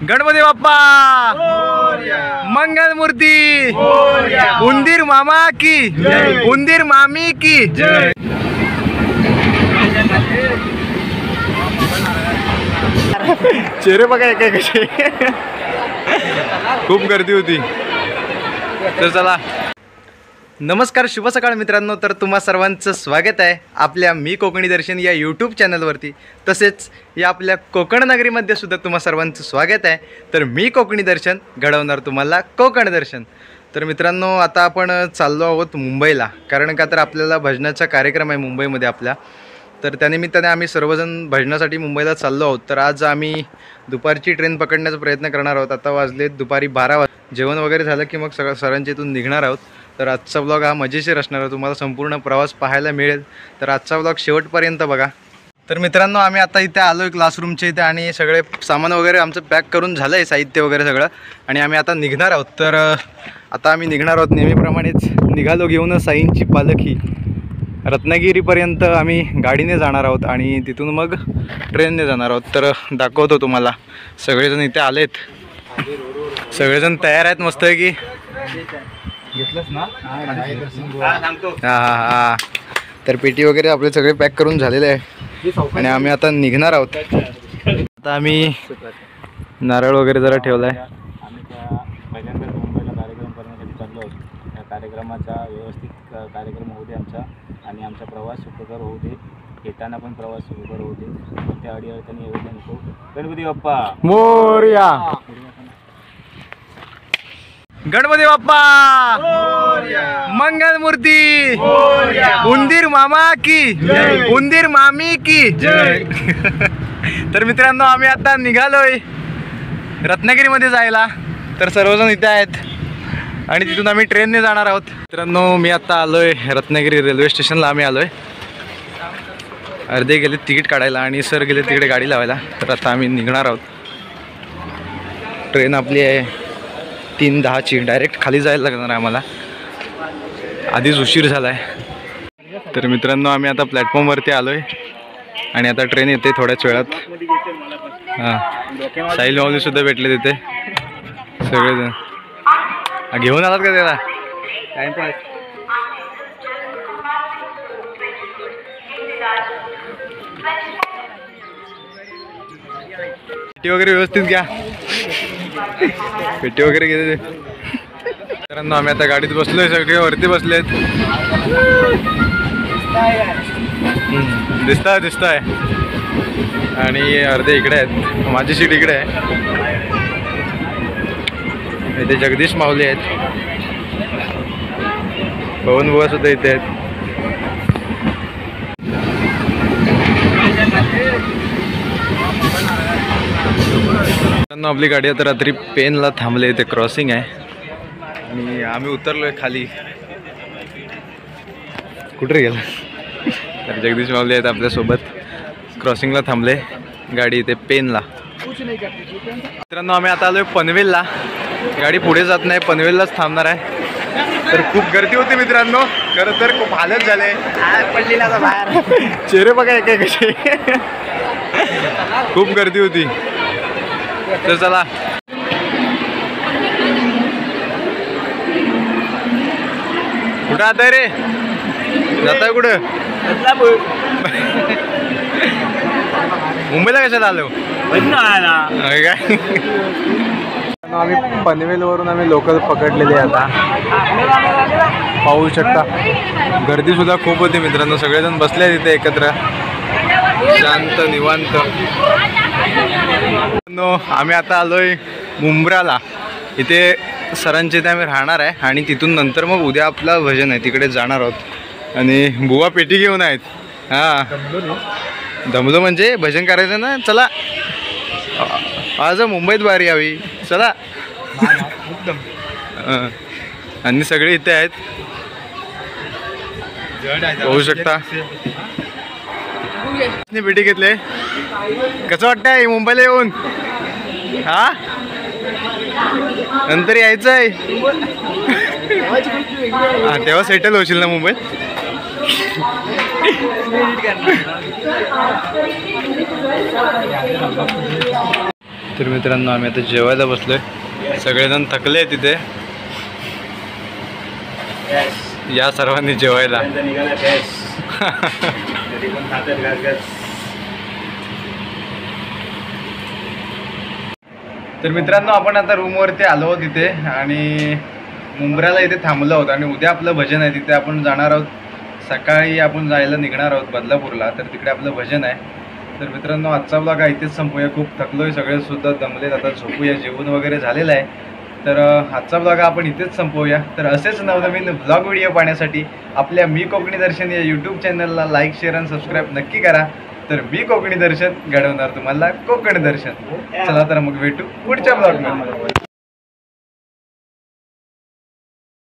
गणपती बाप्पा मंगल मूर्ती, उंदीर मामा की, उंदीर मामी की जय। चेहरे बघा काय कसे, खूप गर्दी होती। तर चला, नमस्कार, शुभ सकाळ मित्रांनो। तर तुम्हा सर्वांचं स्वागत आहे आपल्या मी कोकणी दर्शन या यूट्यूब चॅनलवरती, तसेच या आपल्या कोकण नगरीमध्ये सुद्धा तुम्हा सर्वांचं स्वागत आहे। तर मी कोकणी दर्शन घडवणार तुम्हाला कोकण दर्शन। तर मित्रांनो, आता आपण चाललो आहोत मुंबईला, कारण का तर आपल्याला भजनाचा कार्यक्रम आहे मुंबईमध्ये आपल्या। तर त्यानिमित्ताने आम्ही सर्वजण भजनासाठी मुंबईला चाललो आहोत। तर आज आम्ही दुपारची ट्रेन पकडण्याचा प्रयत्न करणार आहोत। आता वाजलेत दुपारी 12 वाजता, जेवण वगैरे झालं की मग सरांच्या इथून निघणार आहोत। तर आजचा ब्लॉग हा मजेशीर असणार आहे, तुम्हाला संपूर्ण प्रवास पाहायला मिळेल। तर आजचा ब्लॉग शेवटपर्यंत बघा। तर मित्रांनो, आम्ही आता इथे आलो आहे क्लासरूमच्या इथे, आणि सगळे सामान वगैरे आमचं पॅक करून झालं आहे, साहित्य वगैरे सगळं, आणि आम्ही आता निघणार आहोत। तर आता आम्ही निघणार आहोत, नेहमीप्रमाणेच निघालो घेऊन साईंची पालखी। रत्नागिरीपर्यंत आम्ही गाडीने जाणार आहोत आणि तिथून मग ट्रेनने जाणार आहोत। तर दाखवतो तुम्हाला, सगळेजण इथे आलेत, सगळेजण तयार आहेत मस्त आहे की घेतलंच ना। हां, तर पेटी वगैरे आपले सगळे पॅक करून झालेले आहे आणि आम्ही आता निघणार आहोत। आता आम्ही नारळ वगैरे जरा ठेवला आहे। आम्ही पहिल्यांदा मुंबईला कार्यक्रम करण्यासाठी चाललो आहोत। त्या कार्यक्रमाचा व्यवस्थित कार्यक्रम होऊ दे आमचा, आणि आमचा प्रवास सुखकर होऊ दे, येताना पण प्रवास सुखकर होऊ दे, त्या अडीअडचणी येऊ दे नको। गणपती बाप्पा मोरया, गणपती बाप्पा मंगल मूर्ती, उंदीर मामा की, उंदीर मामी की जय। तर मित्रांनो, आम्ही आता निघालोय रत्नागिरीमध्ये जायला। तर सर्वजण इथे आहेत आणि तिथून आम्ही ट्रेनने जाणार आहोत। मित्रांनो, मी आता आलोय रत्नागिरी रेल्वे स्टेशनला। आम्ही आलोय, अर्धे गेले तिकीट काढायला आणि सर गेले तिकडे गाडी लावायला। तर आता आम्ही निघणार आहोत। ट्रेन आपली आहे 3:10ची, डायरेक्ट खाली जायला लागणार आहे आम्हाला, आधीच उशीर झाला आहे। तर मित्रांनो, आम्ही आता प्लॅटफॉर्मवरती आलो आहे आणि आता ट्रेन येते थोड्याच वेळात। हां, साहिल माऊलीसुद्धा भेटले तिथे सगळेजण। घेऊन आलात का त्याला टाइमपास? पेटी वगैरे व्यवस्थित घ्या, पेटी वगैरे घेते। मित्रांनो, आम्ही आता गाडीत बसलोय, सगळे वरती बसलेत, दिसताय आणि अर्धे इकडे आहेत, माझी सीट इकडे आहे। इथे जगदीश माऊली आहेत, पवन बुवा सुद्धा इथे आहेत। आपली गाडी आता रात्री पेनला थांबले, इथे क्रॉसिंग आहे आणि आम्ही उतरलोय खाली। कुठे गेला? तर जगदीश माऊली आहेत आपल्यासोबत, क्रॉसिंगला थांबले गाडी इथे पेनला। मित्रांनो, आम्ही आता आलोय पनवेलला, गाडी पुढे जात नाही, पनवेललाच थांबणार आहे। तर खूप गर्दी होती मित्रांनो, खरं तर खूप हालत झाले, पडलेला बाहेर, चेहरे बघा काय कसे, खूप गर्दी होती। तर चला, कुठं आता रे, जाताय कुठं? मुंबईला कशाला आलो? काय, आम्ही पनवेलवरून आम्ही लोकल पकडलेली आहे। आता पाहू शकता, गर्दी सुद्धा खूप होती मित्रांनो, सगळेजण बसले तिथे एकत्र, शांत निवांत। आम्ही आता आलोय मुंब्राला, इथे सरांच्या इथे आम्ही राहणार आहे आणि तिथून नंतर मग उद्या आपला भजन आहे, तिकडे जाणार आहोत। आणि बुवा पेटी घेऊन आहेत। हां, दमलो म्हणजे भजन करायचं ना, चला आज मुंबईत बाहेर यावी, चला। आणि सगळे इथे आहेत, पाहू शकता, पेटी घेतले। कसं वाटतंय मुंबईला येऊन? हा, नंतर यायचं आहे, हां तेव्हा सेटल होशील ना मुंबईत? तर मित्रांनो आम्ही आता जेवायला बसलोय. सगळेजण थकले तिथे. या सर्वांनी जेवायला. तर मित्रांनो आपण आता रूमवरती आलो आहोत तिथे आणि मुंब्र्याला इथे थांबलो आहोत आणि उद्या आपलं भजन आहे तिथे आपण जाणार आहोत. सकाळी आपण जायला निघणार आहोत बदलापूरला, तर तिकडे आपलं भजन आहे. तर मित्रांनो आजचा ब्लॉग इथेच संपूया. खूप थकलोय, सगळे सुद्धा दमलेत, आता झोपूया. जेवण वगैरे झालेलं आहे. तर आजचा ब्लॉग आपण इथेच संपवूया. तर असेच नवनवीन ब्लॉग व्हिडिओ पाहण्यासाठी आपल्या मी कोकणी दर्शन या यूट्यूब चॅनलला लाईक शेअर आणि सबस्क्राईब नक्की करा. तर मी कोकणी दर्शन घडवणार तुम्हाला कोकणी दर्शन. चला तर मग भेटू पुढच्या ब्लॉगमध्ये.